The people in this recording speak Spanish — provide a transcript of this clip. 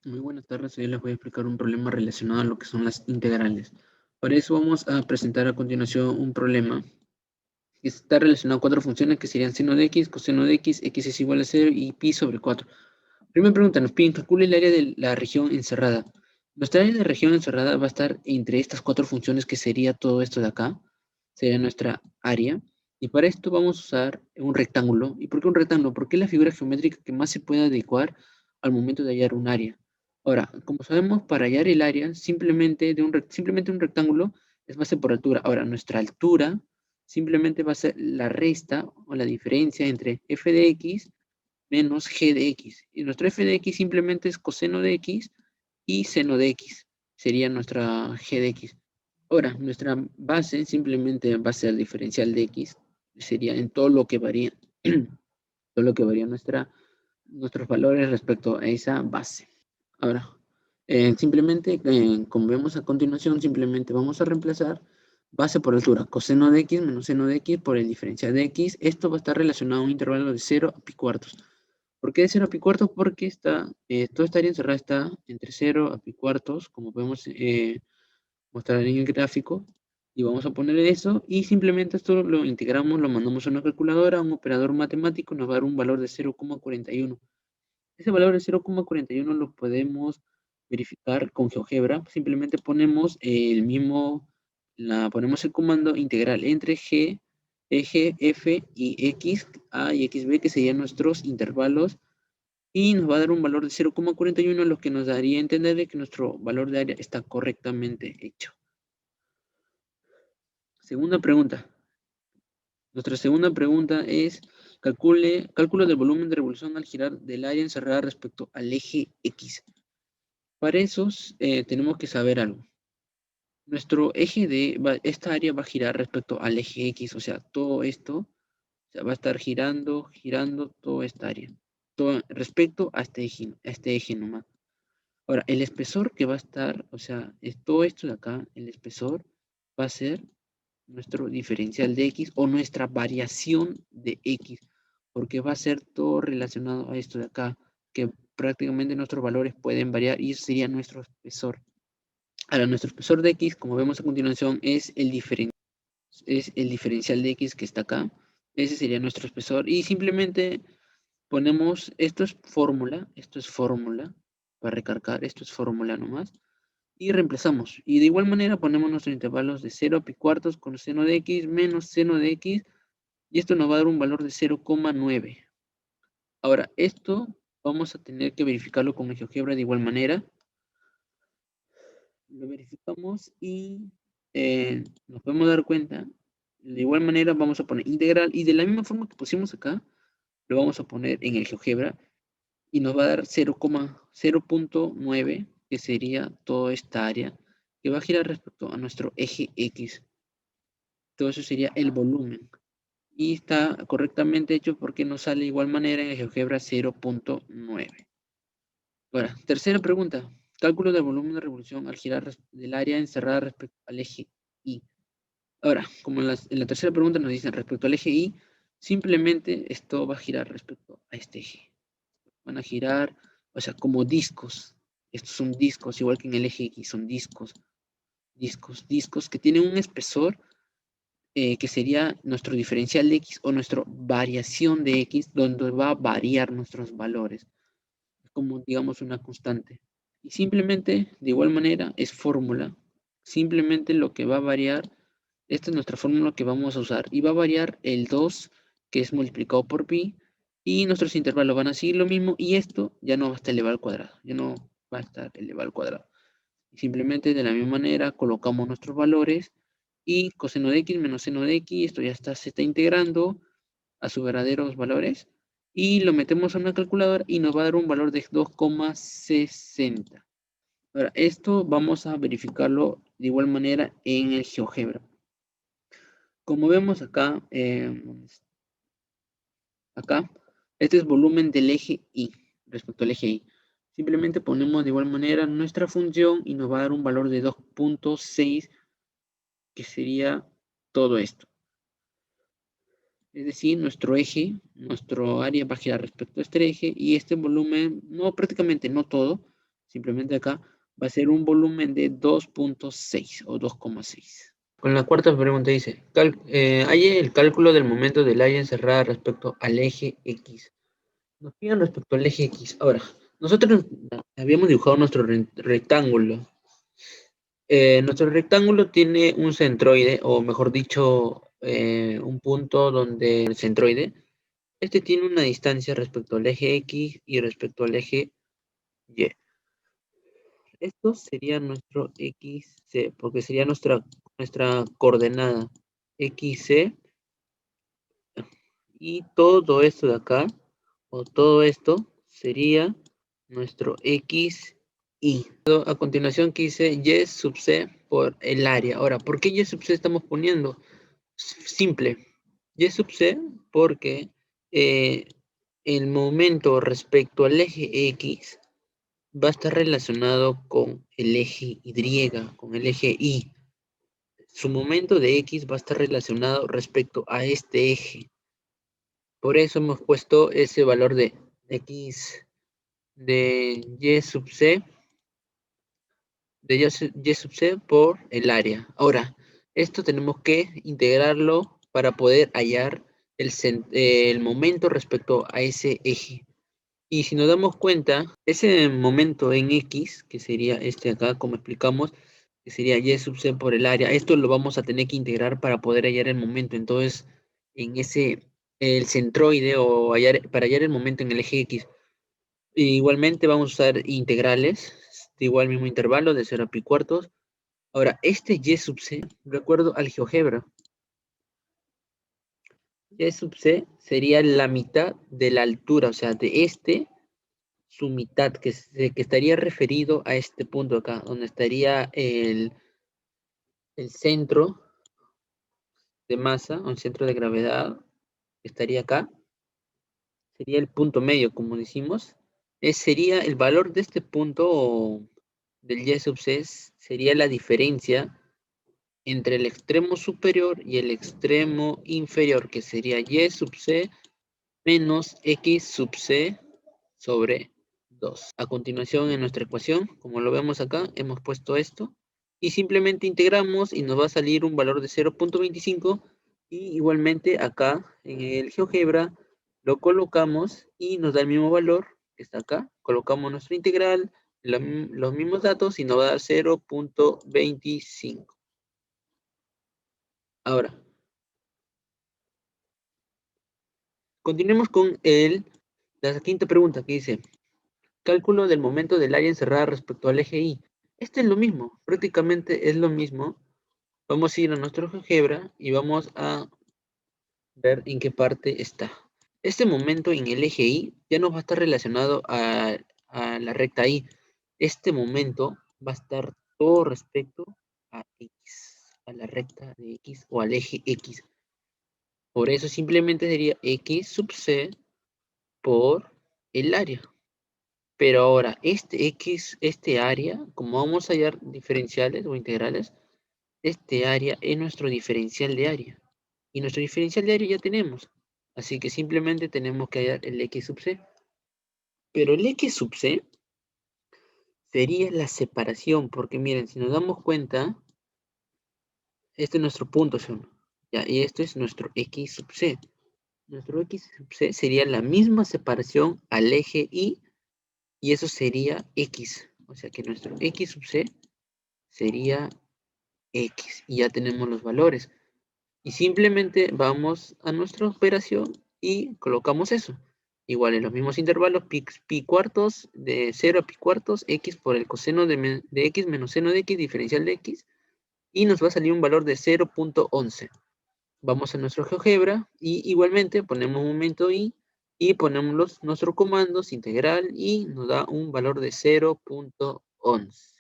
Muy buenas tardes, hoy les voy a explicar un problema relacionado a lo que son las integrales. Para eso vamos a presentar a continuación un problema que está relacionado a cuatro funciones que serían seno de x, coseno de x es igual a 0 y pi sobre 4. Primera pregunta, nos piden calcule el área de la región encerrada. Nuestra área de región encerrada va a estar entre estas cuatro funciones que sería todo esto de acá, sería nuestra área. Y para esto vamos a usar un rectángulo. ¿Y por qué un rectángulo? Porque es la figura geométrica que más se puede adecuar al momento de hallar un área. Ahora, como sabemos, para hallar el área, simplemente un rectángulo es base por altura. Ahora, nuestra altura simplemente va a ser la resta o la diferencia entre f de x menos g de x. Y nuestro f de x simplemente es coseno de x y seno de x. Sería nuestra g de x. Ahora, nuestra base simplemente va a ser diferencial de x. Sería en todo lo que varía, todo lo que varía nuestros valores respecto a esa base. Ahora, como vemos a continuación, simplemente vamos a reemplazar base por altura, coseno de x menos seno de x por el diferencial de x. Esto va a estar relacionado a un intervalo de 0 a pi cuartos. ¿Por qué de 0 a pi cuartos? Porque toda esta área encerrada está entre 0 a pi cuartos, como podemos mostrar en el gráfico. Y vamos a poner eso y simplemente esto lo integramos, lo mandamos a una calculadora, a un operador matemático, nos va a dar un valor de 0,41. Ese valor de 0,41 lo podemos verificar con GeoGebra. Simplemente ponemos ponemos el comando integral entre G, eje, F y X, A y XB, que serían nuestros intervalos, y nos va a dar un valor de 0,41, lo que nos daría a entender de que nuestro valor de área está correctamente hecho. Segunda pregunta. Nuestra segunda pregunta es, cálculo del volumen de revolución al girar del área encerrada respecto al eje X. Para eso tenemos que saber algo. Nuestro esta área va a girar respecto al eje X, o sea, todo esto, o sea, va a estar girando toda esta área, todo respecto a este eje nomás. Ahora, el espesor que va a estar, o sea, es todo esto de acá, el espesor va a ser nuestro diferencial de X o nuestra variación de X, porque va a ser todo relacionado a esto de acá, que prácticamente nuestros valores pueden variar y eso sería nuestro espesor. Ahora, nuestro espesor de X, como vemos a continuación, es el diferencial de X que está acá. Ese sería nuestro espesor y simplemente ponemos, esto es fórmula, para recargar, esto es fórmula nomás, y reemplazamos. Y de igual manera ponemos nuestros intervalos de 0 a pi cuartos con seno de X menos seno de X, y esto nos va a dar un valor de 0,9. Ahora, esto vamos a tener que verificarlo con el GeoGebra de igual manera. Lo verificamos y nos podemos dar cuenta. De igual manera vamos a poner integral y de la misma forma que pusimos acá, lo vamos a poner en el GeoGebra y nos va a dar 0,9, que sería toda esta área que va a girar respecto a nuestro eje X. Todo eso sería el volumen. Y está correctamente hecho porque nos sale de igual manera en el GeoGebra 0,9. Ahora, tercera pregunta. Cálculo del volumen de revolución al girar del área encerrada respecto al eje Y. Ahora, como en la tercera pregunta nos dicen respecto al eje Y, simplemente esto va a girar respecto a este eje. Van a girar, o sea, como discos. Estos son discos, igual que en el eje X, son discos que tienen un espesor que sería nuestro diferencial de X o nuestra variación de X, donde va a variar nuestros valores. Es como, digamos, una constante. Y simplemente, de igual manera, es fórmula. Simplemente lo que va a variar, esta es nuestra fórmula que vamos a usar. Y va a variar el 2, que es multiplicado por pi, y nuestros intervalos van a seguir lo mismo, y esto ya no va a estar elevado al cuadrado. Ya no va a estar elevado al cuadrado. Y simplemente de la misma manera colocamos nuestros valores y coseno de x menos seno de x, esto se está integrando a sus verdaderos valores y lo metemos a una calculadora y nos va a dar un valor de 2,60. Ahora, esto vamos a verificarlo de igual manera en el GeoGebra. Como vemos acá, este es volumen del eje Y respecto al eje Y. Simplemente ponemos de igual manera nuestra función y nos va a dar un valor de 2,6, que sería todo esto. Es decir, nuestro área va a girar respecto a este eje y este volumen, no prácticamente no todo, simplemente acá, va a ser un volumen de 2.6 o 2,6. Con la cuarta pregunta dice, halle el cálculo del momento del área encerrada respecto al eje X. Nos piden respecto al eje X. Ahora, nosotros habíamos dibujado nuestro rectángulo. Nuestro rectángulo tiene un centroide, o mejor dicho, un punto donde el centroide, este tiene una distancia respecto al eje X y respecto al eje Y. Esto sería nuestro XC, porque sería nuestra coordenada XC, y todo esto de acá, o todo esto, sería nuestro XY. A continuación que dice Y sub C por el área. Ahora, ¿por qué Y sub C estamos poniendo? Simple. Y sub C porque el momento respecto al eje X va a estar relacionado con el eje Y, con el eje Y. Su momento de X va a estar relacionado respecto a este eje. Por eso hemos puesto ese valor de X de Y sub C, Y sub C por el área. Ahora, esto tenemos que integrarlo para poder hallar el momento respecto a ese eje. Y si nos damos cuenta, ese momento en X, que sería este acá, como explicamos, que sería Y sub C por el área, esto lo vamos a tener que integrar para poder hallar el momento. Entonces, en el centroide o para hallar el momento en el eje X, igualmente vamos a usar integrales de igual mismo intervalo de 0 a pi cuartos. Ahora, este Y sub C, de acuerdo al GeoGebra, Y sub C sería la mitad de la altura, o sea, de su mitad, que estaría referido a este punto acá, donde estaría el centro de masa, o el centro de gravedad, que estaría acá, sería el punto medio, como decimos. Sería el valor de este punto del Y sub C, sería la diferencia entre el extremo superior y el extremo inferior, que sería Y sub C menos X sub C sobre 2. A continuación, en nuestra ecuación, como lo vemos acá, hemos puesto esto y simplemente integramos y nos va a salir un valor de 0.25, y igualmente acá en el GeoGebra lo colocamos y nos da el mismo valor que está acá. Colocamos nuestra integral, los mismos datos, y nos va a dar 0.25. Ahora, continuemos con la quinta pregunta que dice, cálculo del momento del área encerrada respecto al eje Y. Este es lo mismo, prácticamente es lo mismo. Vamos a ir a nuestro GeoGebra y vamos a ver en qué parte está. Este momento en el eje Y ya no va a estar relacionado a la recta Y. Este momento va a estar todo respecto a X, a la recta de X o al eje X. Por eso simplemente sería X sub C por el área. Pero ahora, este área, como vamos a hallar diferenciales o integrales, este área es nuestro diferencial de área. Y nuestro diferencial de área ya tenemos. Así que simplemente tenemos que hallar el X sub C. Pero el X sub C sería la separación, porque miren, si nos damos cuenta, este es nuestro punto, ¿sí? Ya, y esto es nuestro X sub C. Nuestro X sub C sería la misma separación al eje Y, y eso sería X. O sea que nuestro X sub C sería X. Y ya tenemos los valores. Y simplemente vamos a nuestra operación y colocamos eso. Igual en los mismos intervalos, pi cuartos, de 0 a pi cuartos, X por el coseno de X menos seno de X, diferencial de X. Y nos va a salir un valor de 0.11. Vamos a nuestro GeoGebra y igualmente ponemos un momento y ponemos nuestros comandos integral y nos da un valor de 0.11.